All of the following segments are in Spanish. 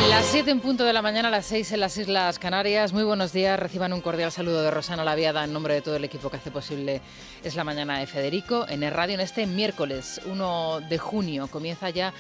Las 7 en punto de la mañana, las 6 en las Islas Canarias. Muy buenos días, reciban un cordial saludo de Rosana Laviada en nombre de todo el equipo que hace posible Es la Mañana de Federico en el radio en este miércoles 1 de junio. Comienza ya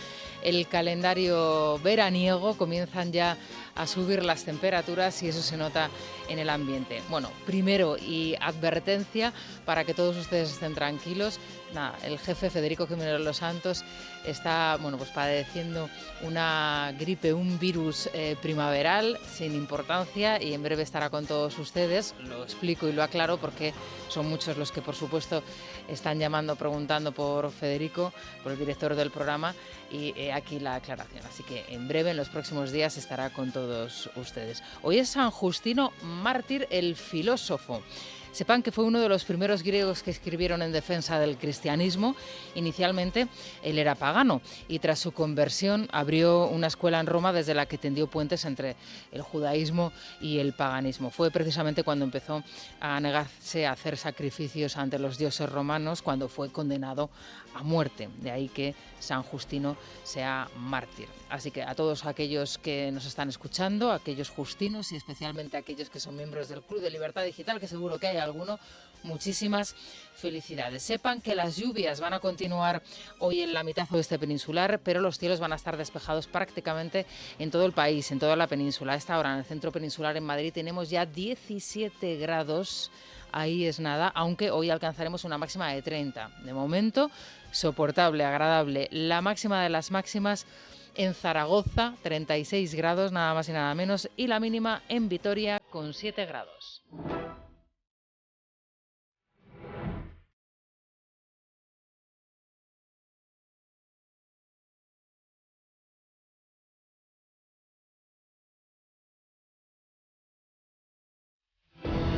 el calendario veraniego, comienzan ya a subir las temperaturas y eso se nota en el ambiente. Bueno, primero y advertencia para que todos ustedes estén tranquilos. Nada, el jefe Federico Jiménez Los Santos está pues padeciendo una gripe, un virus primaveral sin importancia y en breve estará con todos ustedes. Lo explico y lo aclaro porque son muchos los que por supuesto están llamando, preguntando por Federico, por el director del programa, y aquí la aclaración. Así que en breve, en los próximos días, estará con todos ustedes. Hoy es San Justino Mártir, el filósofo. Sepan que fue uno de los primeros griegos que escribieron en defensa del cristianismo. Inicialmente él era pagano y tras su conversión abrió una escuela en Roma desde la que tendió puentes entre el judaísmo y el paganismo. Fue precisamente cuando empezó a negarse a hacer sacrificios ante los dioses romanos, cuando fue condenado a muerte. De ahí que San Justino sea mártir. Así que a todos aquellos que nos están escuchando, aquellos justinos y especialmente aquellos que son miembros del Club de Libertad Digital, que seguro que hay alguno, muchísimas felicidades. Sepan que las lluvias van a continuar hoy en la mitad oeste peninsular, pero los cielos van a estar despejados prácticamente en todo el país, en toda la península. A esta hora en el centro peninsular en Madrid tenemos ya 17 grados. Ahí es nada, aunque hoy alcanzaremos una máxima de 30. De momento, soportable, agradable. La máxima de las máximas en Zaragoza, 36 grados, nada más y nada menos, y la mínima en Vitoria, con 7 grados.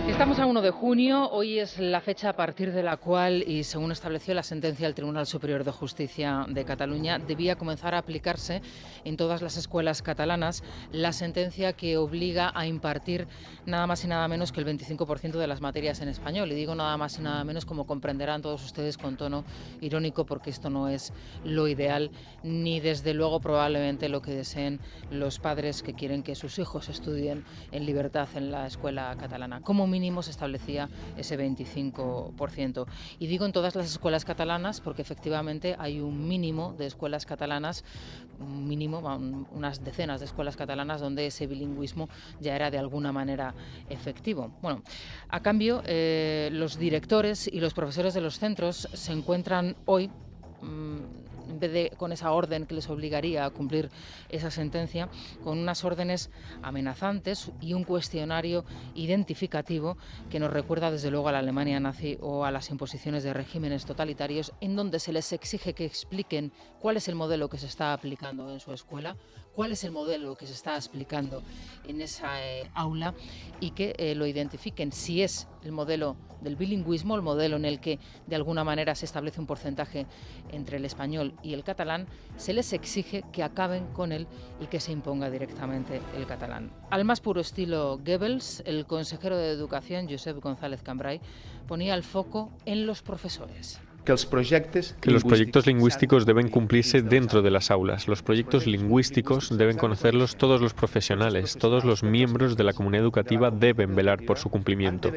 Estamos a 1 de junio, hoy es la fecha a partir de la cual, y según estableció la sentencia del Tribunal Superior de Justicia de Cataluña, debía comenzar a aplicarse en todas las escuelas catalanas la sentencia que obliga a impartir nada más y nada menos que el 25% de las materias en español. Y digo nada más y nada menos, como comprenderán todos ustedes, con tono irónico, porque esto no es lo ideal, ni desde luego probablemente lo que deseen los padres que quieren que sus hijos estudien en libertad en la escuela catalana. Como mínimo se establecía ese 25%. Y digo en todas las escuelas catalanas porque efectivamente hay un mínimo de escuelas catalanas, un mínimo, unas decenas de escuelas catalanas donde ese bilingüismo ya era de alguna manera efectivo. Bueno, a cambio, los directores y los profesores de los centros se encuentran hoy, en vez de con esa orden que les obligaría a cumplir esa sentencia, con unas órdenes amenazantes y un cuestionario identificativo que nos recuerda desde luego a la Alemania nazi o a las imposiciones de regímenes totalitarios, en donde se les exige que expliquen cuál es el modelo que se está aplicando en su escuela, cuál es el modelo que se está explicando en esa aula y que lo identifiquen, si es el modelo del bilingüismo, el modelo en el que de alguna manera se establece un porcentaje entre el español y el catalán, se les exige que acaben con él y que se imponga directamente el catalán. Al más puro estilo Goebbels, el consejero de Educación, Josep González Cambray, ponía el foco en los profesores. Que los proyectos lingüísticos deben cumplirse dentro de las aulas. Los proyectos lingüísticos deben conocerlos todos los profesionales, todos los miembros de la comunidad educativa deben velar por su cumplimiento.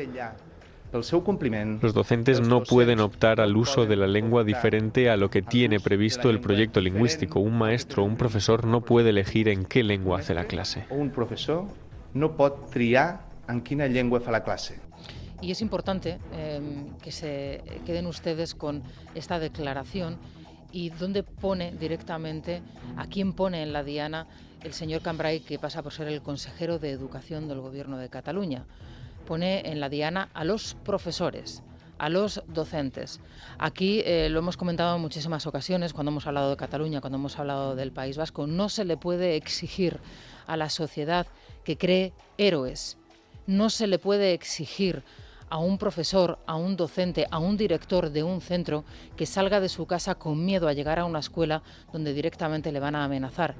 Los docentes no pueden optar al uso de la lengua diferente a lo que tiene previsto el proyecto lingüístico. Un maestro o un profesor no puede elegir en qué lengua hace la clase. Un profesor no pot triar en quina llengua fa la clase. Y es importante que se queden ustedes con esta declaración y donde pone directamente, a quién pone en la diana el señor Cambray, que pasa por ser el consejero de Educación del Gobierno de Cataluña. Pone en la diana a los profesores, a los docentes. Aquí lo hemos comentado en muchísimas ocasiones cuando hemos hablado de Cataluña, cuando hemos hablado del País Vasco. No se le puede exigir a la sociedad que cree héroes. No se le puede exigir a un profesor, a un docente, a un director de un centro que salga de su casa con miedo a llegar a una escuela donde directamente le van a amenazar.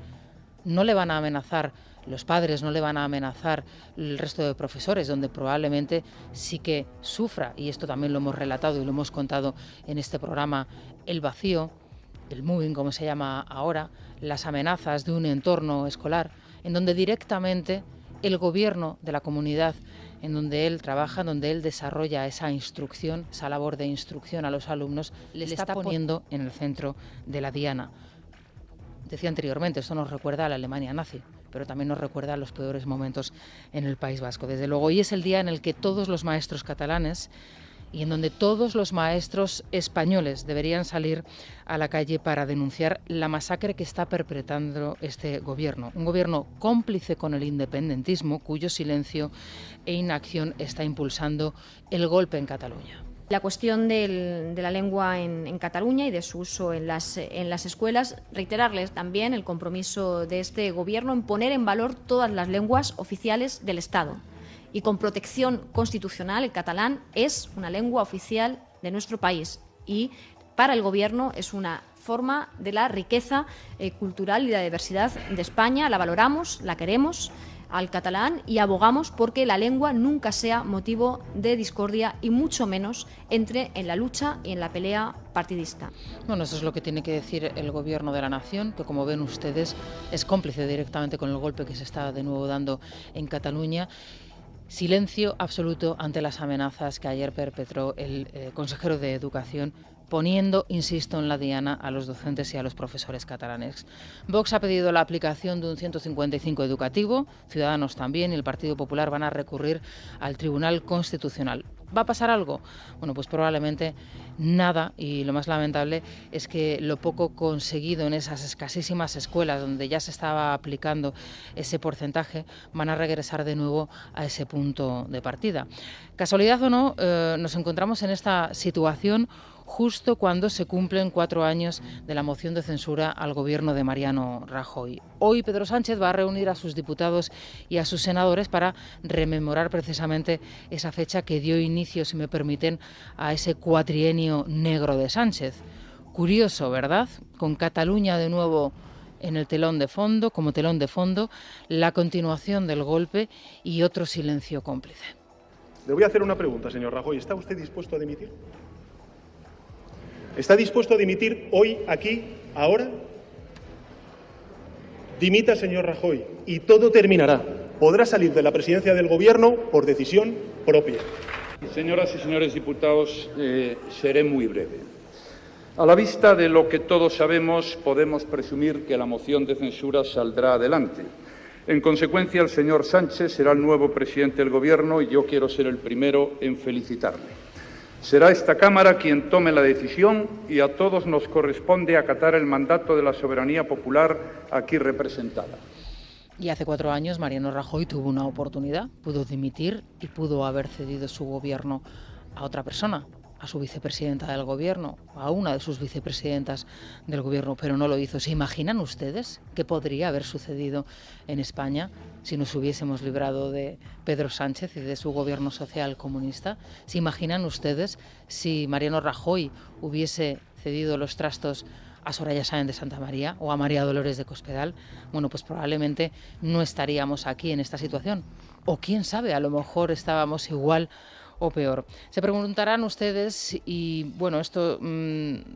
No le van a amenazar los padres, no le van a amenazar el resto de profesores, donde probablemente sí que sufra, y esto también lo hemos relatado y lo hemos contado en este programa, el vacío, el moving como se llama ahora, las amenazas de un entorno escolar, en donde directamente el gobierno de la comunidad en donde él trabaja, donde él desarrolla esa instrucción, esa labor de instrucción a los alumnos, le está poniendo en el centro de la diana. Decía anteriormente, esto nos recuerda a la Alemania nazi, pero también nos recuerda a los peores momentos en el País Vasco. Desde luego, hoy es el día en el que todos los maestros catalanes y en donde todos los maestros españoles deberían salir a la calle para denunciar la masacre que está perpetrando este gobierno. Un gobierno cómplice con el independentismo, cuyo silencio e inacción está impulsando el golpe en Cataluña. La cuestión de la lengua en Cataluña y de su uso en las escuelas, reiterarles también el compromiso de este Gobierno en poner en valor todas las lenguas oficiales del Estado. Y con protección constitucional, el catalán es una lengua oficial de nuestro país y para el Gobierno es una forma de la riqueza cultural y de la diversidad de España. La valoramos, la queremos al catalán y abogamos porque la lengua nunca sea motivo de discordia y mucho menos entre en la lucha y en la pelea partidista. Bueno, eso es lo que tiene que decir el Gobierno de la Nación, que como ven ustedes es cómplice directamente con el golpe que se está de nuevo dando en Cataluña. Silencio absoluto ante las amenazas que ayer perpetró el consejero de Educación, poniendo, insisto, en la diana a los docentes y a los profesores catalanes. Vox ha pedido la aplicación de un 155 educativo, Ciudadanos también, y el Partido Popular van a recurrir al Tribunal Constitucional. ¿Va a pasar algo? Bueno, pues probablemente nada, y lo más lamentable es que lo poco conseguido en esas escasísimas escuelas donde ya se estaba aplicando ese porcentaje van a regresar de nuevo a ese punto de partida. Casualidad o no, nos encontramos en esta situación justo cuando se cumplen 4 años de la moción de censura al gobierno de Mariano Rajoy. Hoy Pedro Sánchez va a reunir a sus diputados y a sus senadores para rememorar precisamente esa fecha que dio inicio, si me permiten, a ese cuatrienio negro de Sánchez. Curioso, ¿verdad? Con Cataluña de nuevo en el telón de fondo, como telón de fondo, la continuación del golpe y otro silencio cómplice. Le voy a hacer una pregunta, señor Rajoy. ¿Está usted dispuesto a dimitir? ¿Está dispuesto a dimitir hoy, aquí, ahora? Dimita, señor Rajoy, y todo terminará. Podrá salir de la presidencia del Gobierno por decisión propia. Señoras y señores diputados, seré muy breve. A la vista de lo que todos sabemos, podemos presumir que la moción de censura saldrá adelante. En consecuencia, el señor Sánchez será el nuevo presidente del Gobierno y yo quiero ser el primero en felicitarle. Será esta Cámara quien tome la decisión y a todos nos corresponde acatar el mandato de la soberanía popular aquí representada. Y hace 4 años Mariano Rajoy tuvo una oportunidad, pudo dimitir y pudo haber cedido su gobierno a otra persona, a su vicepresidenta del gobierno, a una de sus vicepresidentas del gobierno, pero no lo hizo. ¿Se imaginan ustedes qué podría haber sucedido en España si nos hubiésemos librado de Pedro Sánchez y de su gobierno social comunista? ¿Se imaginan ustedes si Mariano Rajoy hubiese cedido los trastos a Soraya Sáenz de Santamaría o a María Dolores de Cospedal? Bueno, pues probablemente no estaríamos aquí en esta situación. O quién sabe, a lo mejor estábamos igual o peor. Se preguntarán ustedes, y bueno, esto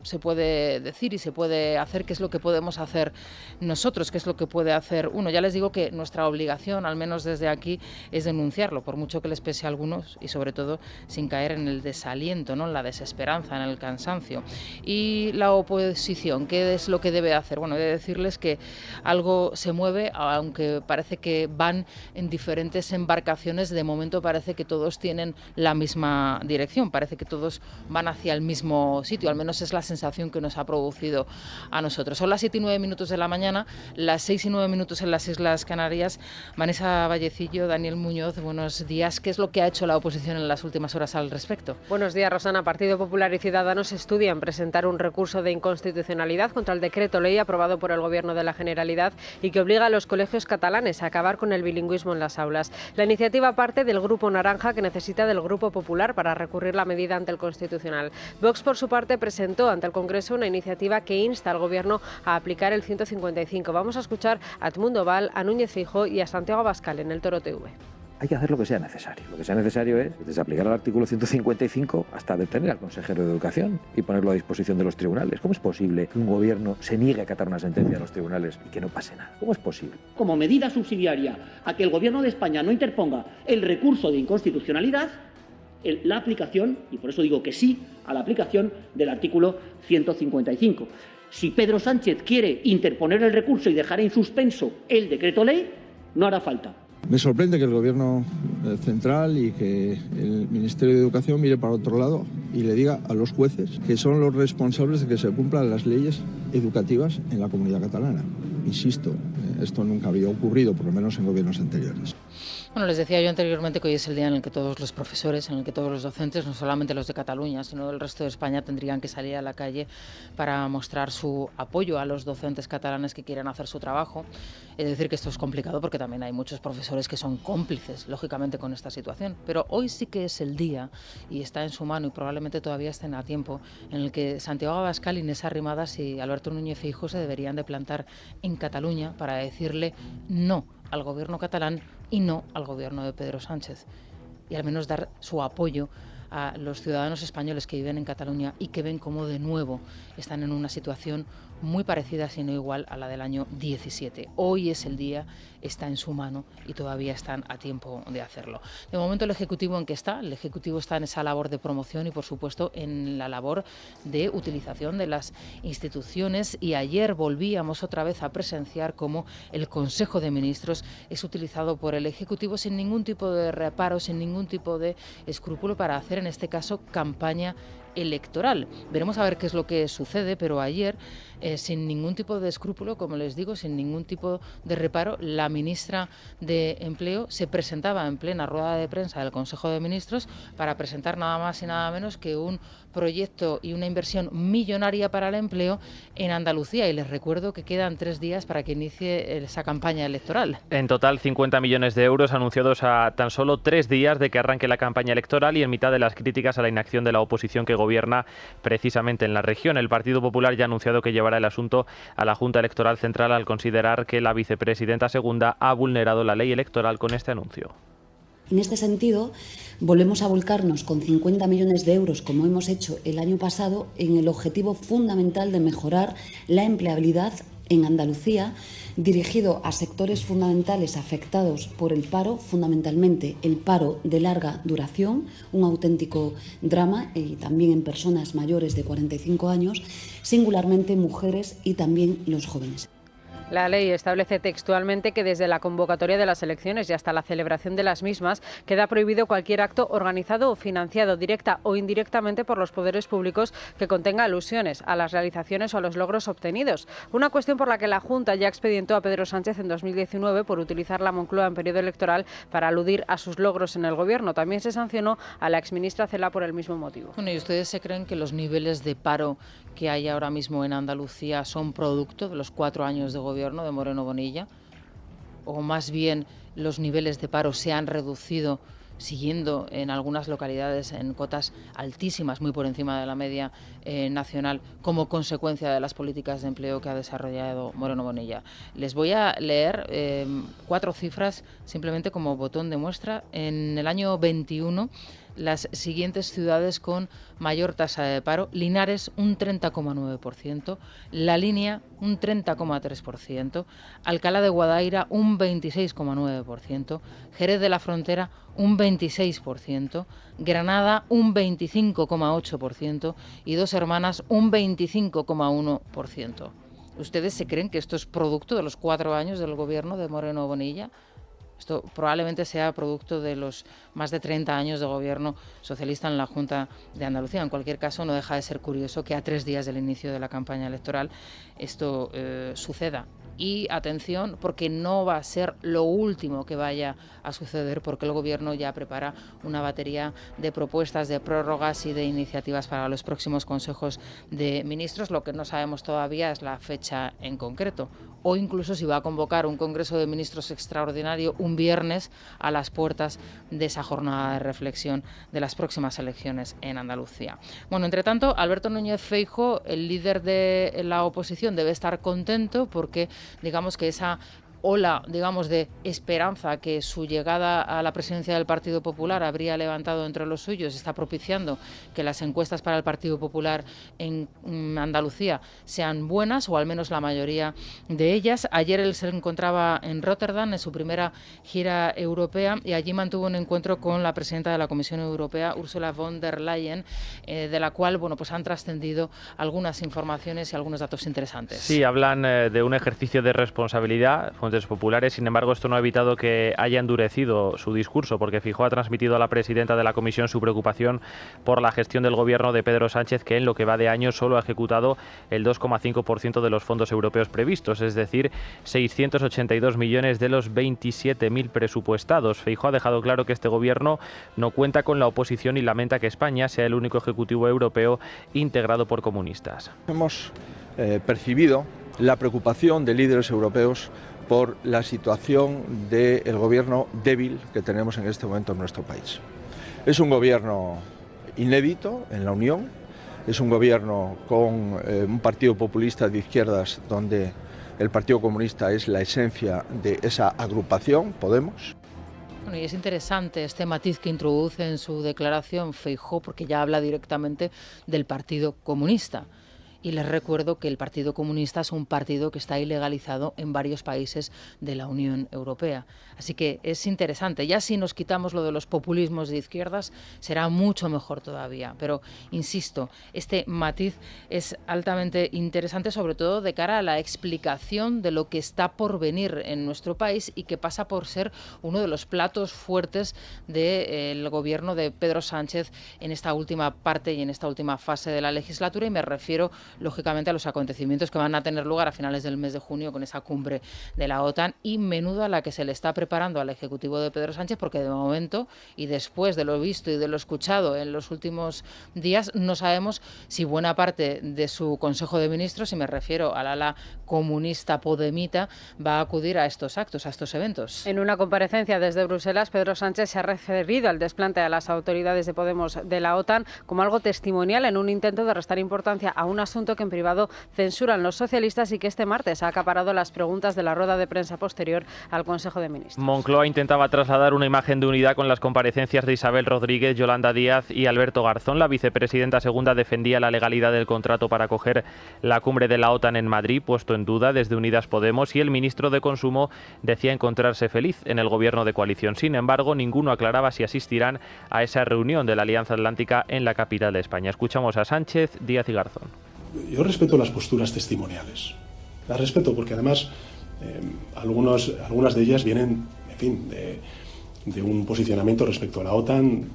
se puede decir y se puede hacer, ¿qué es lo que podemos hacer nosotros? ¿Qué es lo que puede hacer uno? Ya les digo que nuestra obligación, al menos desde aquí, es denunciarlo, por mucho que les pese a algunos y sobre todo sin caer en el desaliento, ¿no? En la desesperanza, en el cansancio. Y la oposición, ¿qué es lo que debe hacer? Bueno, he de decirles que algo se mueve, aunque parece que van en diferentes embarcaciones, de momento parece que todos tienen la misma dirección, parece que todos van hacia el mismo sitio, al menos es la sensación que nos ha producido a nosotros. Son las 7:09 de la mañana, las 6:09 en las Islas Canarias. Vanessa Vallecillo, Daniel Muñoz, buenos días. ¿Qué es lo que ha hecho la oposición en las últimas horas al respecto? Buenos días, Rosana. Partido Popular y Ciudadanos estudian presentar un recurso de inconstitucionalidad contra el decreto ley aprobado por el Gobierno de la Generalidad y que obliga a los colegios catalanes a acabar con el bilingüismo en las aulas. La iniciativa parte del Grupo Naranja, que necesita del Grupo Popular para recurrir la medida ante el Constitucional. Vox, por su parte, presentó ante el Congreso una iniciativa que insta al Gobierno a aplicar el 155. Vamos a escuchar a Edmundo Val, a Núñez Feijóo y a Santiago Abascal en el Toro TV. hay que hacer lo que sea necesario. Lo que sea necesario es desde aplicar el artículo 155 hasta detener al consejero de Educación y ponerlo a disposición de los tribunales. ¿Cómo es posible que un gobierno se niegue a acatar una sentencia de los tribunales y que no pase nada? ¿Cómo es posible? Como medida subsidiaria a que el Gobierno de España no interponga el recurso de inconstitucionalidad, la aplicación, y por eso digo que sí a la aplicación del artículo 155. Si Pedro Sánchez quiere interponer el recurso y dejar en suspenso el decreto ley, no hará falta. Me sorprende que el Gobierno central y que el Ministerio de Educación mire para otro lado y le diga a los jueces que son los responsables de que se cumplan las leyes educativas en la Comunidad Catalana. Insisto, esto nunca había ocurrido, por lo menos en gobiernos anteriores. Bueno, les decía yo anteriormente que hoy es el día en el que todos los profesores, en el que todos los docentes, no solamente los de Cataluña, sino del resto de España, tendrían que salir a la calle para mostrar su apoyo a los docentes catalanes que quieran hacer su trabajo. Es decir, que esto es complicado porque también hay muchos profesores que son cómplices, lógicamente, con esta situación. Pero hoy sí que es el día, y está en su mano, y probablemente todavía estén a tiempo, en el que Santiago Abascal, Inés Arrimadas y Alberto Núñez Feijóo se deberían de plantar en Cataluña para decirle no al gobierno catalán y no al gobierno de Pedro Sánchez, y al menos dar su apoyo a los ciudadanos españoles que viven en Cataluña y que ven cómo de nuevo están en una situación muy parecida, si no igual, a la del año 17. Hoy es el día, está en su mano y todavía están a tiempo de hacerlo. De momento el Ejecutivo en qué está, el Ejecutivo está en esa labor de promoción y por supuesto en la labor de utilización de las instituciones, y ayer volvíamos otra vez a presenciar cómo el Consejo de Ministros es utilizado por el Ejecutivo sin ningún tipo de reparo, sin ningún tipo de escrúpulo para hacer en este caso campaña electoral. Veremos a ver qué es lo que sucede, pero ayer, sin ningún tipo de escrúpulo, como les digo, sin ningún tipo de reparo, la ministra de Empleo se presentaba en plena rueda de prensa del Consejo de Ministros para presentar nada más y nada menos que un proyecto y una inversión millonaria para el empleo en Andalucía. Y les recuerdo que quedan 3 días para que inicie esa campaña electoral. En total, 50 millones de euros anunciados a tan solo 3 días de que arranque la campaña electoral y en mitad de las críticas a la inacción de la oposición que gobierna precisamente en la región. El Partido Popular ya ha anunciado que llevará el asunto a la Junta Electoral Central al considerar que la vicepresidenta segunda ha vulnerado la ley electoral con este anuncio. En este sentido, volvemos a volcarnos con 50 millones de euros, como hemos hecho el año pasado, en el objetivo fundamental de mejorar la empleabilidad en Andalucía, dirigido a sectores fundamentales afectados por el paro, fundamentalmente el paro de larga duración, un auténtico drama, y también en personas mayores de 45 años, singularmente mujeres y también los jóvenes. La ley establece textualmente que desde la convocatoria de las elecciones y hasta la celebración de las mismas queda prohibido cualquier acto organizado o financiado directa o indirectamente por los poderes públicos que contenga alusiones a las realizaciones o a los logros obtenidos. Una cuestión por la que la Junta ya expedientó a Pedro Sánchez en 2019 por utilizar la Moncloa en periodo electoral para aludir a sus logros en el Gobierno. También se sancionó a la exministra Celaá por el mismo motivo. Bueno, ¿y ustedes se creen que los niveles de paro que hay ahora mismo en Andalucía son producto de los 4 años de gobierno de Moreno Bonilla? ¿O más bien los niveles de paro se han reducido, siguiendo en algunas localidades en cotas altísimas, muy por encima de la media nacional, como consecuencia de las políticas de empleo que ha desarrollado Moreno Bonilla? Les voy a leer 4 cifras simplemente como botón de muestra. En el año 21, las siguientes ciudades con mayor tasa de paro: Linares, un 30,9%, La Línea, un 30,3%, Alcalá de Guadaira, un 26,9%, Jerez de la Frontera, un 26%, Granada, un 25,8% y Dos Hermanas, un 25,1%. ¿Ustedes se creen que esto es producto de los 4 años del gobierno de Moreno Bonilla? Esto probablemente sea producto de los más de 30 años de gobierno socialista en la Junta de Andalucía. En cualquier caso, no deja de ser curioso que a 3 días del inicio de la campaña electoral esto suceda. Y atención, porque no va a ser lo último que vaya a suceder, porque el Gobierno ya prepara una batería de propuestas, de prórrogas y de iniciativas para los próximos consejos de ministros. Lo que no sabemos todavía es la fecha en concreto, o incluso si va a convocar un Congreso de Ministros extraordinario un viernes a las puertas de esa jornada de reflexión de las próximas elecciones en Andalucía. Bueno, entre tanto, Alberto Núñez Feijóo, el líder de la oposición, debe estar contento porque digamos que esa ola, digamos, de esperanza que su llegada a la presidencia del Partido Popular habría levantado entre los suyos, está propiciando que las encuestas para el Partido Popular en Andalucía sean buenas, o al menos la mayoría de ellas. Ayer él se encontraba en Rotterdam en su primera gira europea y allí mantuvo un encuentro con la presidenta de la Comisión Europea, Ursula von der Leyen, de la cual pues han trascendido algunas informaciones y algunos datos interesantes. Sí, hablan de un ejercicio de responsabilidad, fuentes populares. Sin embargo, esto no ha evitado que haya endurecido su discurso, porque Feijóo ha transmitido a la presidenta de la Comisión su preocupación por la gestión del gobierno de Pedro Sánchez, que en lo que va de año solo ha ejecutado el 2,5% de los fondos europeos previstos, es decir, 682 millones de los 27.000 presupuestados. Feijóo ha dejado claro que este gobierno no cuenta con la oposición y lamenta que España sea el único ejecutivo europeo integrado por comunistas. Hemos percibido la preocupación de líderes europeos por la situación del gobierno débil que tenemos en este momento en nuestro país. Es un gobierno inédito en la Unión, es un gobierno con un partido populista de izquierdas donde el Partido Comunista es la esencia de esa agrupación, Podemos. Bueno, y es interesante este matiz que introduce en su declaración Feijóo, porque ya habla directamente del Partido Comunista. Y les recuerdo que el Partido Comunista es un partido que está ilegalizado en varios países de la Unión Europea. Así que es interesante. Ya si nos quitamos lo de los populismos de izquierdas, será mucho mejor todavía. Pero, insisto, este matiz es altamente interesante, sobre todo de cara a la explicación de lo que está por venir en nuestro país y que pasa por ser uno de los platos fuertes del gobierno de Pedro Sánchez en esta última parte y en esta última fase de la legislatura. Y me refiero lógicamente a los acontecimientos que van a tener lugar a finales del mes de junio con esa cumbre de la OTAN, y menuda la que se le está preparando al Ejecutivo de Pedro Sánchez, porque de momento, y después de lo visto y de lo escuchado en los últimos días, no sabemos si buena parte de su Consejo de Ministros, y me refiero al ala comunista podemita, va a acudir a estos actos, a estos eventos. En una comparecencia desde Bruselas, Pedro Sánchez se ha referido al desplante a las autoridades de Podemos de la OTAN como algo testimonial en un intento de restar importancia a un asunto que en privado censuran los socialistas y que este martes ha acaparado las preguntas de la rueda de prensa posterior al Consejo de Ministros. Moncloa intentaba trasladar una imagen de unidad con las comparecencias de Isabel Rodríguez, Yolanda Díaz y Alberto Garzón. La vicepresidenta segunda defendía la legalidad del contrato para acoger la cumbre de la OTAN en Madrid, puesto en duda desde Unidas Podemos, y el ministro de Consumo decía encontrarse feliz en el gobierno de coalición. Sin embargo, ninguno aclaraba si asistirán a esa reunión de la Alianza Atlántica en la capital de España. Escuchamos a Sánchez, Díaz y Garzón. Yo respeto las posturas testimoniales. Las respeto porque además algunas de ellas vienen, en fin, de un posicionamiento respecto a la OTAN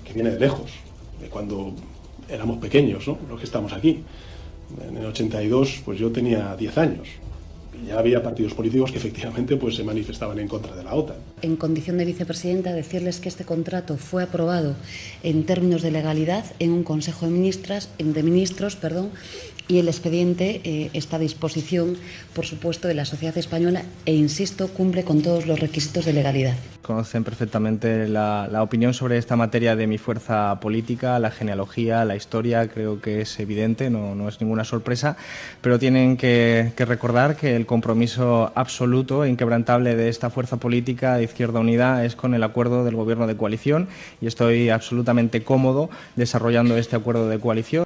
que viene de lejos, de cuando éramos pequeños, ¿no? Los que estamos aquí. En el 82, pues yo tenía 10 años. Y ya había partidos políticos que efectivamente pues se manifestaban en contra de la OTAN. En condición de vicepresidenta, decirles que este contrato fue aprobado en términos de legalidad en un Consejo de Ministros, y el expediente está a disposición, por supuesto, de la sociedad española e, insisto, cumple con todos los requisitos de legalidad. Conocen perfectamente la opinión sobre esta materia de mi fuerza política, la genealogía, la historia, creo que es evidente, no es ninguna sorpresa, pero tienen que recordar que el compromiso absoluto e inquebrantable de esta fuerza política de Izquierda Unida es con el acuerdo del Gobierno de coalición, y estoy absolutamente cómodo desarrollando este acuerdo de coalición.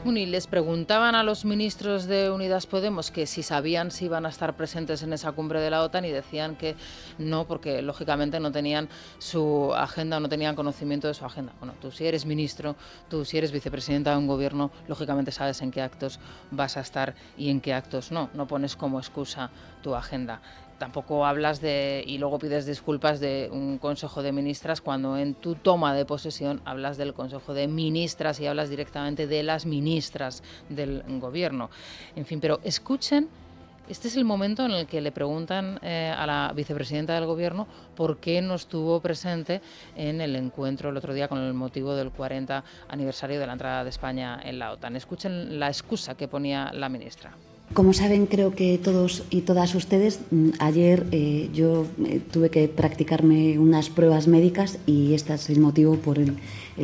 Y les preguntaban a los ministros de Unidas Podemos que si sabían si iban a estar presentes en esa cumbre de la OTAN, y decían que no, porque lógicamente no tenían su agenda, no tenían conocimiento de su agenda. Bueno, tú si eres ministro, tú si eres vicepresidenta de un gobierno, lógicamente sabes en qué actos vas a estar y en qué actos no pones como excusa tu agenda. Tampoco hablas y luego pides disculpas de un Consejo de Ministras cuando en tu toma de posesión hablas del Consejo de Ministras y hablas directamente de las ministras del Gobierno. En fin, pero escuchen, este es el momento en el que le preguntan a la vicepresidenta del Gobierno por qué no estuvo presente en el encuentro el otro día con el motivo del 40 aniversario de la entrada de España en la OTAN. Escuchen la excusa que ponía la ministra. Como saben, creo que todos y todas ustedes, ayer yo tuve que practicarme unas pruebas médicas y este es el motivo por el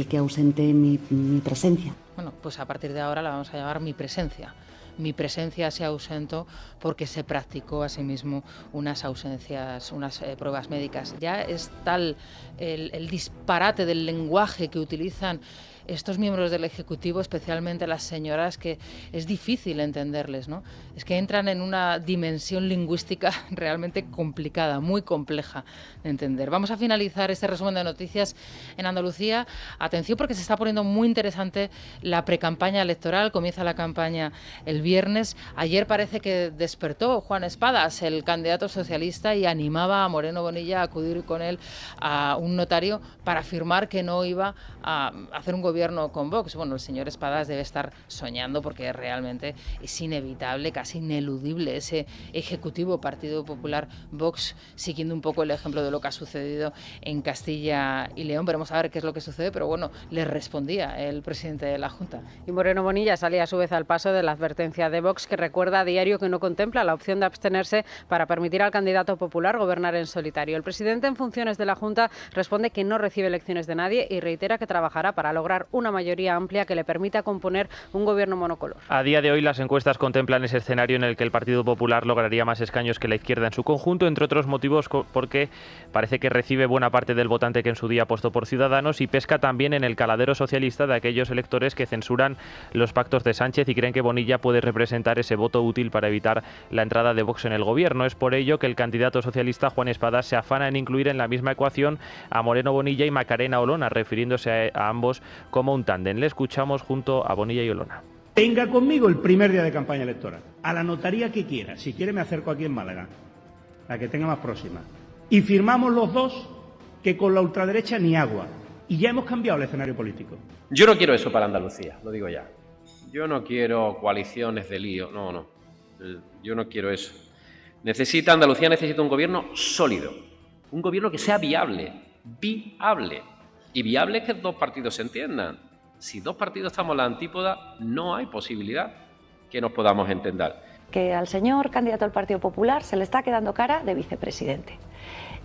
que ausenté mi presencia. Bueno, pues a partir de ahora la vamos a llamar mi presencia. mi presencia se ausentó porque se practicó asimismo unas ausencias, unas pruebas médicas. Ya es tal el disparate del lenguaje que utilizan estos miembros del Ejecutivo, especialmente las señoras, que es difícil entenderles, ¿no? Es que entran en una dimensión lingüística realmente complicada, muy compleja de entender. Vamos a finalizar este resumen de noticias en Andalucía. Atención, porque se está poniendo muy interesante la precampaña electoral. Comienza la campaña el viernes. Ayer parece que despertó Juan Espadas, el candidato socialista, y animaba a Moreno Bonilla a acudir con él a un notario para afirmar que no iba a hacer un gobierno con Vox. Bueno, el señor Espadas debe estar soñando, porque realmente es inevitable, casi ineludible ese Ejecutivo Partido Popular Vox, siguiendo un poco el ejemplo de lo que ha sucedido en Castilla y León. Veremos a ver qué es lo que sucede, pero bueno, le respondía el presidente de la Junta. Y Moreno Bonilla salía a su vez al paso de la advertencia de Vox, que recuerda a diario que no contempla la opción de abstenerse para permitir al candidato popular gobernar en solitario. El presidente en funciones de la Junta responde que no recibe lecciones de nadie y reitera que trabajará para lograr una mayoría amplia que le permita componer un gobierno monocolor. A día de hoy las encuestas contemplan ese escenario en el que el Partido Popular lograría más escaños que la izquierda en su conjunto, entre otros motivos porque parece que recibe buena parte del votante que en su día apostó por Ciudadanos, y pesca también en el caladero socialista de aquellos electores que censuran los pactos de Sánchez y creen que Bonilla puede representar ese voto útil para evitar la entrada de Vox en el gobierno. Es por ello que el candidato socialista Juan Espadas se afana en incluir en la misma ecuación a Moreno Bonilla y Macarena Olona, refiriéndose a ambos como un tándem. Le escuchamos junto a Bonilla y Olona. Venga conmigo el primer día de campaña electoral, a la notaría que quiera. Si quiere me acerco aquí en Málaga, la que tenga más próxima. Y firmamos los dos que con la ultraderecha ni agua. Y ya hemos cambiado el escenario político. Yo no quiero eso para Andalucía, lo digo ya. Yo no quiero coaliciones de lío, no. Yo no quiero eso. Andalucía necesita un gobierno sólido, un gobierno que sea viable. Y viable es que dos partidos se entiendan. Si dos partidos estamos a la antípoda, no hay posibilidad que nos podamos entender. Que al señor candidato al Partido Popular se le está quedando cara de vicepresidente.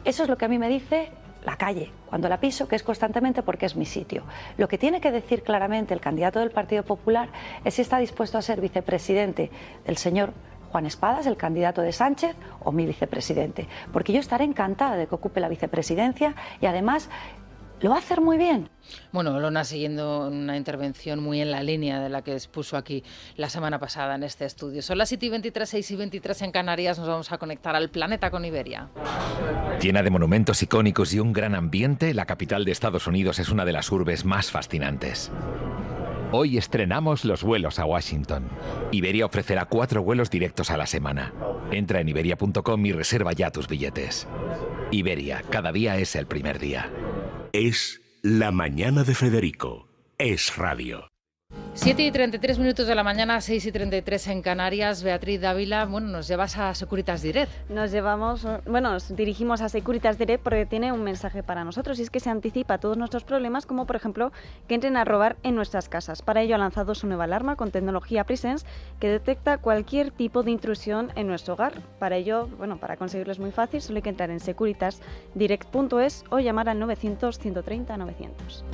Eso es lo que a mí me dice la calle, cuando la piso, que es constantemente porque es mi sitio. Lo que tiene que decir claramente el candidato del Partido Popular es si está dispuesto a ser vicepresidente del señor Juan Espadas, el candidato de Sánchez, o mi vicepresidente. Porque yo estaré encantada de que ocupe la vicepresidencia y además lo va a hacer muy bien. Bueno, Olona siguiendo una intervención muy en la línea de la que expuso aquí la semana pasada en este estudio. Son las 7:23, 6:23 en Canarias. Nos vamos a conectar al planeta con Iberia. Llena de monumentos icónicos y un gran ambiente, la capital de Estados Unidos es una de las urbes más fascinantes. Hoy estrenamos los vuelos a Washington. Iberia ofrecerá 4 vuelos directos a la semana. Entra en iberia.com y reserva ya tus billetes. Iberia, cada día es el primer día. Es La Mañana de Federico. Es radio. 7:33 de la mañana, 6:33 en Canarias. Beatriz Dávila, bueno, nos llevas a Securitas Direct. Nos dirigimos a Securitas Direct porque tiene un mensaje para nosotros, y es que se anticipa a todos nuestros problemas, como por ejemplo que entren a robar en nuestras casas. Para ello ha lanzado su nueva alarma con tecnología Presence que detecta cualquier tipo de intrusión en nuestro hogar. Para ello, para conseguirlo es muy fácil, solo hay que entrar en securitasdirect.es o llamar al 900 130 900.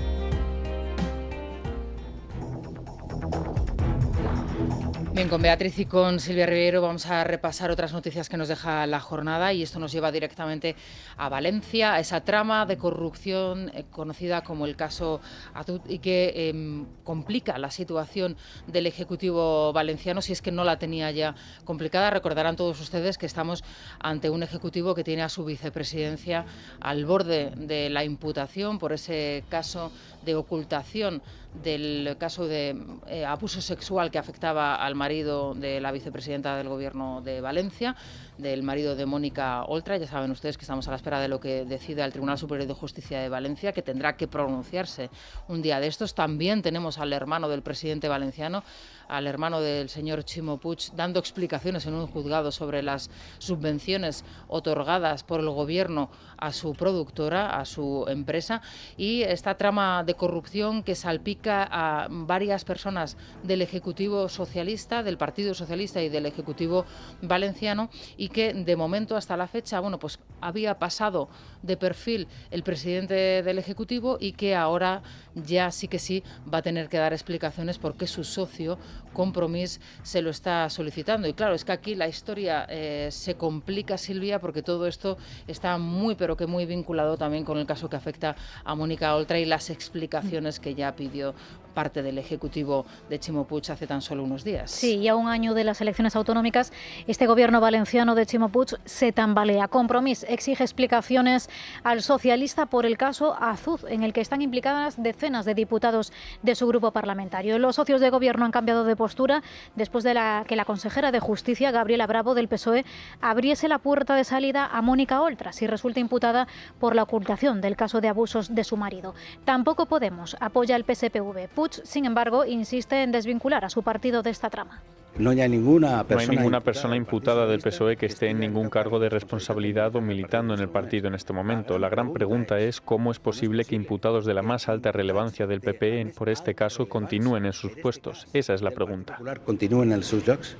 Bien, con Beatriz y con Silvia Ribeiro vamos a repasar otras noticias que nos deja la jornada, y esto nos lleva directamente a Valencia, a esa trama de corrupción conocida como el caso Atut, y que complica la situación del Ejecutivo valenciano, si es que no la tenía ya complicada. Recordarán todos ustedes que estamos ante un Ejecutivo que tiene a su vicepresidencia al borde de la imputación por ese caso de ocultación del caso de abuso sexual que afectaba al marido de la vicepresidenta del Gobierno de Valencia, del marido de Mónica Oltra. Ya saben ustedes que estamos a la espera de lo que decida el Tribunal Superior de Justicia de Valencia, que tendrá que pronunciarse un día de estos. También tenemos al hermano del presidente valenciano, al hermano del señor Ximo Puig, dando explicaciones en un juzgado sobre las subvenciones otorgadas por el Gobierno a su productora, a su empresa, y esta trama de corrupción que salpica a varias personas del Ejecutivo socialista. Socialista, del Partido Socialista y del Ejecutivo valenciano, y que de momento hasta la fecha, bueno, pues había pasado de perfil el presidente del Ejecutivo y que ahora ya sí que sí va a tener que dar explicaciones porque su socio Compromís se lo está solicitando. Y claro, es que aquí la historia se complica, Silvia, porque todo esto está muy, pero que muy vinculado también con el caso que afecta a Mónica Oltra y las explicaciones que ya pidió parte del Ejecutivo de Ximo Puig hace tan solo unos días. Sí, y a un año de las elecciones autonómicas, este gobierno valenciano de Ximo Puig se tambalea. Compromís exige explicaciones al socialista por el caso Azuz, en el que están implicadas decenas de diputados de su grupo parlamentario. Los socios de gobierno han cambiado de postura después de que la consejera de Justicia, Gabriela Bravo, del PSOE, abriese la puerta de salida a Mónica Oltra si resulta imputada por la ocultación del caso de abusos de su marido. Tampoco Podemos apoya al PSPV. Puig, sin embargo, insiste en desvincular a su partido de esta trama. No hay ninguna persona imputada del PSOE que esté en ningún cargo de responsabilidad o militando en el partido en este momento. La gran pregunta es cómo es posible que imputados de la más alta relevancia del PP por este caso continúen en sus puestos. Esa es la pregunta. ¿Continúen en sus llocs?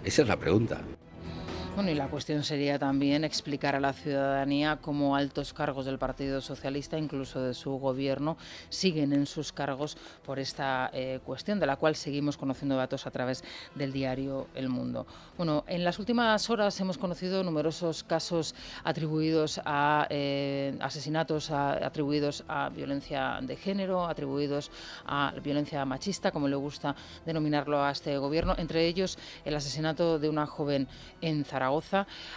Esa es la pregunta. Bueno, y la cuestión sería también explicar a la ciudadanía cómo altos cargos del Partido Socialista, incluso de su gobierno, siguen en sus cargos por esta cuestión, de la cual seguimos conociendo datos a través del diario El Mundo. Bueno, en las últimas horas hemos conocido numerosos casos atribuidos a asesinatos, atribuidos a violencia de género, atribuidos a violencia machista, como le gusta denominarlo a este gobierno, entre ellos el asesinato de una joven en Zaragoza.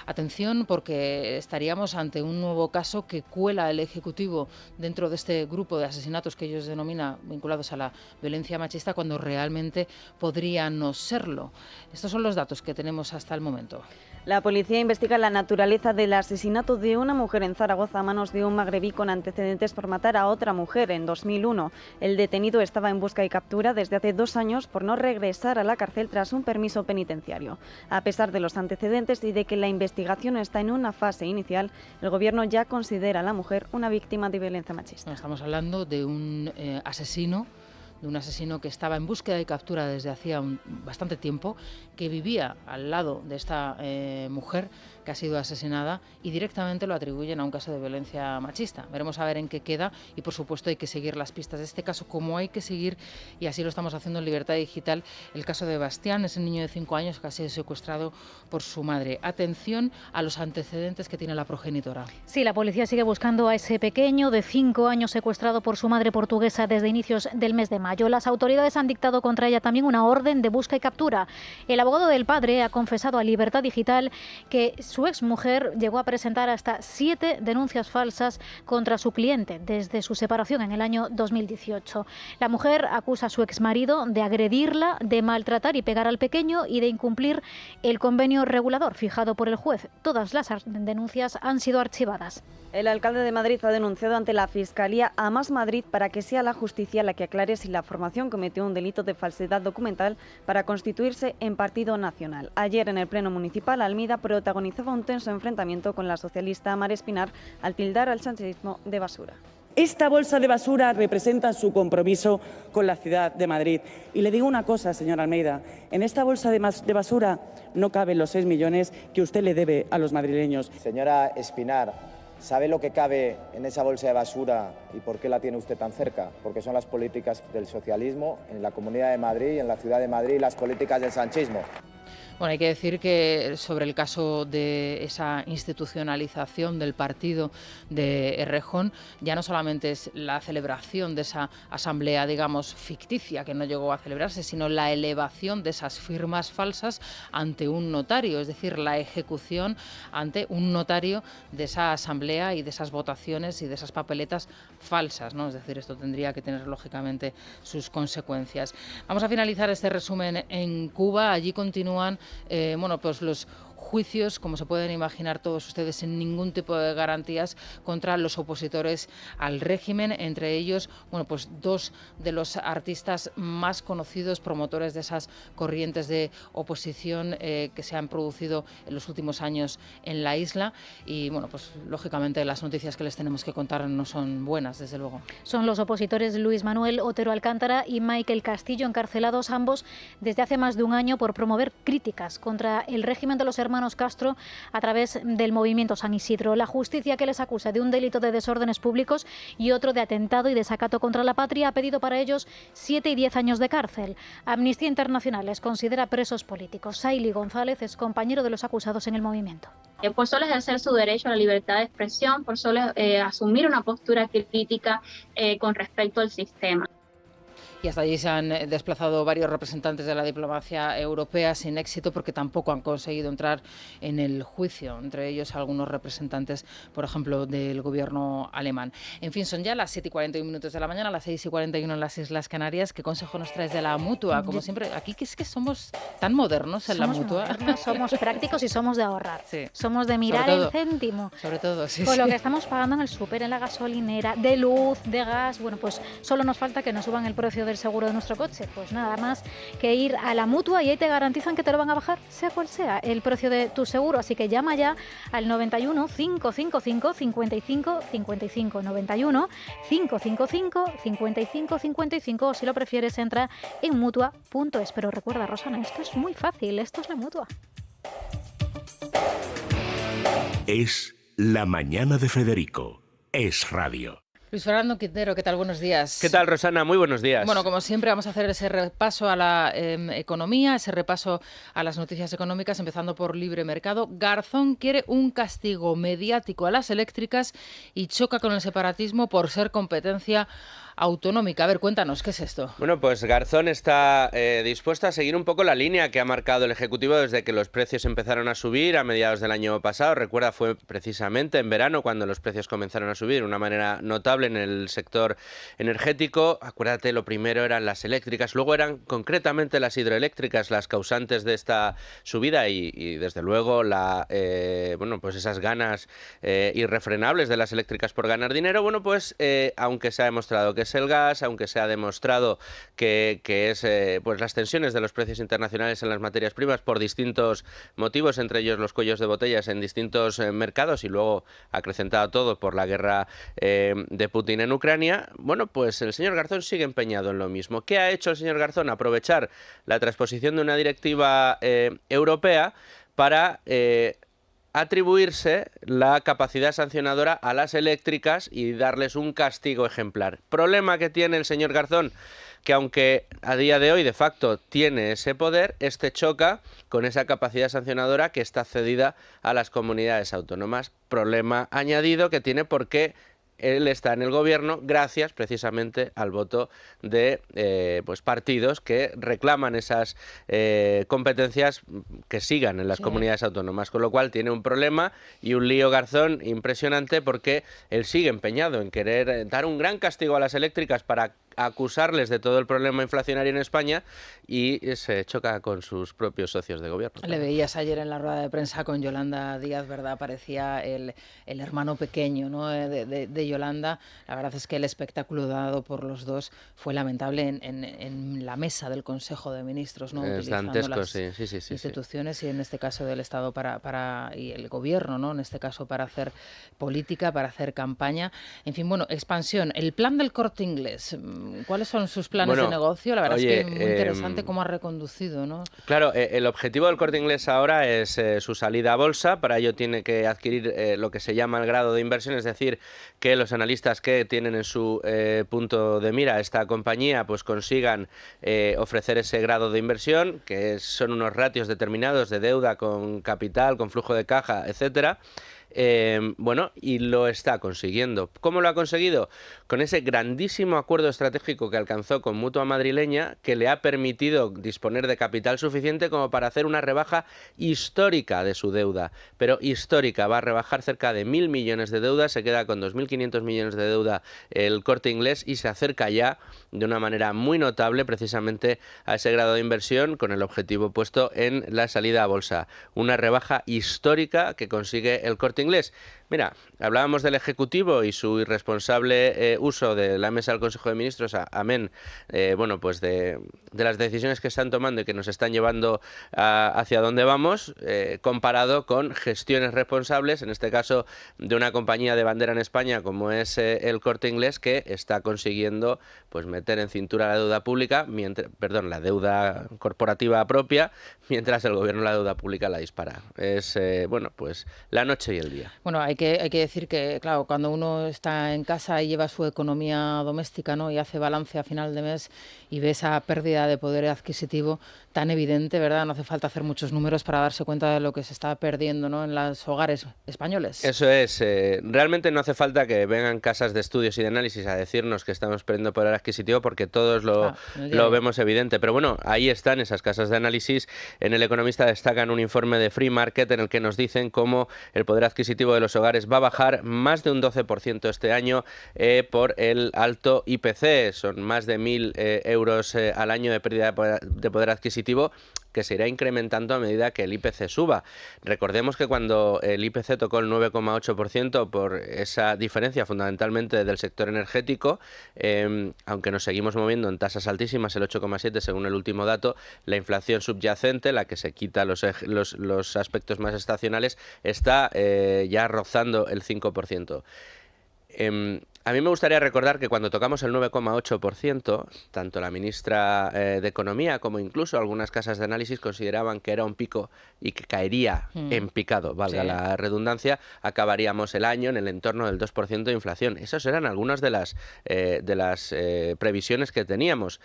Atención, porque estaríamos ante un nuevo caso que cuela el Ejecutivo dentro de este grupo de asesinatos que ellos denominan vinculados a la violencia machista, cuando realmente podría no serlo. Estos son los datos que tenemos hasta el momento. La policía investiga la naturaleza del asesinato de una mujer en Zaragoza a manos de un magrebí con antecedentes por matar a otra mujer en 2001. El detenido estaba en busca y captura desde hace 2 años por no regresar a la cárcel tras un permiso penitenciario. A pesar de los antecedentes y de que la investigación está en una fase inicial, el Gobierno ya considera a la mujer una víctima de violencia machista. Bueno, estamos hablando de un asesino que estaba en búsqueda y captura desde hacía bastante tiempo, que vivía al lado de esta mujer que ha sido asesinada, y directamente lo atribuyen a un caso de violencia machista. Veremos a ver en qué queda y, por supuesto, hay que seguir las pistas de este caso, como hay que seguir, y así lo estamos haciendo en Libertad Digital, el caso de Bastián, ese niño de 5 años que ha sido secuestrado por su madre. Atención a los antecedentes que tiene la progenitora. Sí, la policía sigue buscando a ese pequeño de 5 años secuestrado por su madre portuguesa desde inicios del mes de mayo. Las autoridades han dictado contra ella también una orden de busca y captura. El abogado del padre ha confesado a Libertad Digital que su exmujer llegó a presentar hasta 7 denuncias falsas contra su cliente desde su separación en el año 2018. La mujer acusa a su exmarido de agredirla, de maltratar y pegar al pequeño y de incumplir el convenio regulador fijado por el juez. Todas las denuncias han sido archivadas. El alcalde de Madrid ha denunciado ante la Fiscalía a Más Madrid para que sea la justicia la que aclare si la formación cometió un delito de falsedad documental para constituirse en partido nacional. Ayer en el Pleno Municipal, Almeida protagonizaba un tenso enfrentamiento con la socialista Mar Espinar al tildar al sanchismo de basura. Esta bolsa de basura representa su compromiso con la ciudad de Madrid. Y le digo una cosa, señor Almeida, en esta bolsa de basura no caben los 6 millones que usted le debe a los madrileños. Señora Espinar, ¿sabe lo que cabe en esa bolsa de basura y por qué la tiene usted tan cerca? Porque son las políticas del socialismo en la Comunidad de Madrid y en la Ciudad de Madrid, las políticas del sanchismo. Bueno, hay que decir que sobre el caso de esa institucionalización del partido de Errejón, ya no solamente es la celebración de esa asamblea, digamos, ficticia, que no llegó a celebrarse, sino la elevación de esas firmas falsas ante un notario, es decir, la ejecución ante un notario de esa asamblea y de esas votaciones y de esas papeletas falsas, ¿no? Es decir, esto tendría que tener, lógicamente, sus consecuencias. Vamos a finalizar este resumen en Cuba. Allí continúan pues los juicios, como se pueden imaginar todos ustedes, sin ningún tipo de garantías contra los opositores al régimen, entre ellos, bueno, pues dos de los artistas más conocidos, promotores de esas corrientes de oposición que se han producido en los últimos años en la isla. Y bueno, pues lógicamente las noticias que les tenemos que contar no son buenas, desde luego. Son los opositores Luis Manuel Otero Alcántara y Michael Castillo, encarcelados ambos desde hace más de un año por promover críticas contra el régimen de los hermanos Castro a través del movimiento San Isidro. La justicia, que les acusa de un delito de desórdenes públicos y otro de atentado y desacato contra la patria, ha pedido para ellos 7 y 10 años de cárcel. Amnistía Internacional les considera presos políticos. Saily González es compañero de los acusados en el movimiento. Por solo ejercer su derecho a la libertad de expresión, por solo asumir una postura crítica con respecto al sistema. Y hasta allí se han desplazado varios representantes de la diplomacia europea sin éxito, porque tampoco han conseguido entrar en el juicio, entre ellos algunos representantes, por ejemplo, del gobierno alemán. En fin, son ya las 7:41 de la mañana, las 6:41 en las Islas Canarias. ¿Qué consejo nos traes de la Mutua? Como siempre, aquí que es que somos tan modernos en la Mutua. Modernos, somos prácticos y somos de ahorrar. Sí. Somos de mirar el céntimo. Sobre todo, sí. Con lo que estamos pagando en el súper, en la gasolinera, de luz, de gas. Bueno, pues solo nos falta que nos suban el precio del seguro de nuestro coche. Pues nada más que ir a la Mutua y ahí te garantizan que te lo van a bajar, sea cual sea el precio de tu seguro. Así que llama ya al 91 555 55 55, 91 555 55 55, o si lo prefieres entra en mutua.es. Pero recuerda, Rosana, esto es muy fácil, esto es la Mutua. Es La Mañana de Federico. Es Radio. Luis Fernando Quintero, ¿qué tal? Buenos días. ¿Qué tal, Rosana? Muy buenos días. Bueno, como siempre vamos a hacer ese repaso a la economía, ese repaso a las noticias económicas, empezando por libre mercado. Garzón quiere un castigo mediático a las eléctricas y choca con el separatismo por ser competencia autonómica. A ver, cuéntanos, ¿qué es esto? Bueno, pues Garzón está dispuesto a seguir un poco la línea que ha marcado el Ejecutivo desde que los precios empezaron a subir a mediados del año pasado. Recuerda, fue precisamente en verano cuando los precios comenzaron a subir de una manera notable en el sector energético. Acuérdate, lo primero eran las eléctricas, luego eran concretamente las hidroeléctricas las causantes de esta subida y desde luego bueno, pues esas ganas irrefrenables de las eléctricas por ganar dinero. Bueno, pues aunque se ha demostrado que es el gas, aunque se ha demostrado que es pues las tensiones de los precios internacionales en las materias primas por distintos motivos, entre ellos los cuellos de botellas en distintos mercados y luego acrecentado todo por la guerra de Putin en Ucrania. Bueno, pues el señor Garzón sigue empeñado en lo mismo. ¿Qué ha hecho el señor Garzón? Aprovechar la transposición de una directiva europea para atribuirse la capacidad sancionadora a las eléctricas y darles un castigo ejemplar. Problema que tiene el señor Garzón, que aunque a día de hoy de facto tiene ese poder, choca con esa capacidad sancionadora que está cedida a las comunidades autónomas. Problema añadido que tiene porque él está en el gobierno gracias precisamente al voto de pues partidos que reclaman esas competencias que sigan en las comunidades autónomas, con lo cual tiene un problema y un lío Garzón impresionante porque él sigue empeñado en querer dar un gran castigo a las eléctricas para acusarles de todo el problema inflacionario en España y se choca con sus propios socios de gobierno. Le veías ayer en la rueda de prensa con Yolanda Díaz, ¿verdad? Parecía el hermano pequeño, ¿no? de Yolanda. La verdad es que el espectáculo dado por los dos fue lamentable en la mesa del Consejo de Ministros, ¿no? Es dantesco, sí. Instituciones y en este caso del Estado y el Gobierno, ¿no? En este caso para hacer política, para hacer campaña. En fin, bueno, expansión. El plan del Corte Inglés. ¿Cuáles son sus planes de negocio? La verdad es que es muy interesante cómo ha reconducido, ¿no? Claro, el objetivo del Corte Inglés ahora es su salida a bolsa. Para ello tiene que adquirir lo que se llama el grado de inversión, es decir, que los analistas que tienen en su punto de mira esta compañía pues consigan ofrecer ese grado de inversión, que son unos ratios determinados de deuda con capital, con flujo de caja, etcétera. Bueno, y lo está consiguiendo. ¿Cómo lo ha conseguido? Con ese grandísimo acuerdo estratégico que alcanzó con Mutua Madrileña, que le ha permitido disponer de capital suficiente como para hacer una rebaja histórica de su deuda. Pero histórica, va a rebajar cerca de 1.000 millones de deuda, se queda con 2.500 millones de deuda el Corte Inglés y se acerca ya de una manera muy notable precisamente a ese grado de inversión con el objetivo puesto en la salida a bolsa. Una rebaja histórica que consigue el Corte Inglés. Mira, hablábamos del Ejecutivo y su irresponsable uso de la mesa del Consejo de Ministros, amén, bueno, pues de las decisiones que están tomando y que nos están llevando hacia dónde vamos, comparado con gestiones responsables, en este caso de una compañía de bandera en España como es el Corte Inglés, que está consiguiendo pues meter en cintura la deuda pública, la deuda corporativa propia, mientras el gobierno la deuda pública la dispara. Es, bueno, pues la noche y el día. Bueno, hay que decir que, claro, cuando uno está en casa y lleva su economía doméstica, ¿no?, y hace balance a final de mes y ve esa pérdida de poder adquisitivo tan evidente, ¿verdad? No hace falta hacer muchos números para darse cuenta de lo que se está perdiendo, ¿no?, en los hogares españoles. Eso es. Realmente no hace falta que vengan casas de estudios y de análisis a decirnos que estamos perdiendo poder adquisitivo, porque todos lo vemos evidente. Pero bueno, ahí están esas casas de análisis. En El Economista destacan un informe de Free Market en el que nos dicen cómo el poder adquisitivo de los hogares va a bajar más de un 12% este año por el alto IPC. Son más de 1.000 euros al año de pérdida de poder adquisitivo, que se irá incrementando a medida que el IPC suba. Recordemos que cuando el IPC tocó el 9,8% por esa diferencia fundamentalmente del sector energético, aunque nos seguimos moviendo en tasas altísimas, el 8,7% según el último dato, la inflación subyacente, la que se quita los aspectos más estacionales, está ya rozando el 5%. A mí me gustaría recordar que cuando tocamos el 9,8%, tanto la ministra de Economía como incluso algunas casas de análisis consideraban que era un pico y que caería en picado, valga la redundancia, acabaríamos el año en el entorno del 2% de inflación. Esas eran algunas de las previsiones que teníamos.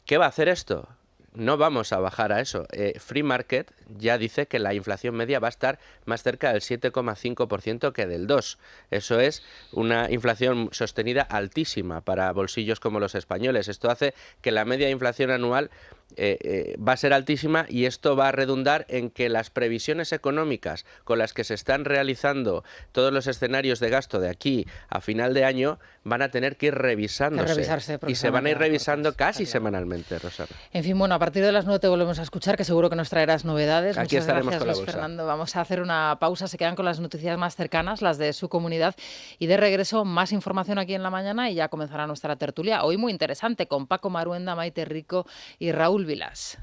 ¿Qué va a hacer esto? No vamos a bajar a eso. Free Market ya dice que la inflación media va a estar más cerca del 7,5% que del 2%. Eso es una inflación sostenida altísima para bolsillos como los españoles. Esto hace que la media de inflación anual va a ser altísima, y esto va a redundar en que las previsiones económicas con las que se están realizando todos los escenarios de gasto de aquí a final de año van a tener que ir revisándose y se van a ir revisando casi semanalmente, Rosana. En fin, bueno, a partir de las 9 te volvemos a escuchar, que seguro que nos traerás novedades. Aquí Muchas estaremos gracias, con la Luis bolsa. Fernando. Vamos a hacer una pausa, se quedan con las noticias más cercanas, las de su comunidad, y de regreso más información aquí en La Mañana, y ya comenzará nuestra tertulia, hoy muy interesante, con Paco Maruenda, Maite Rico y Raúl Vilas.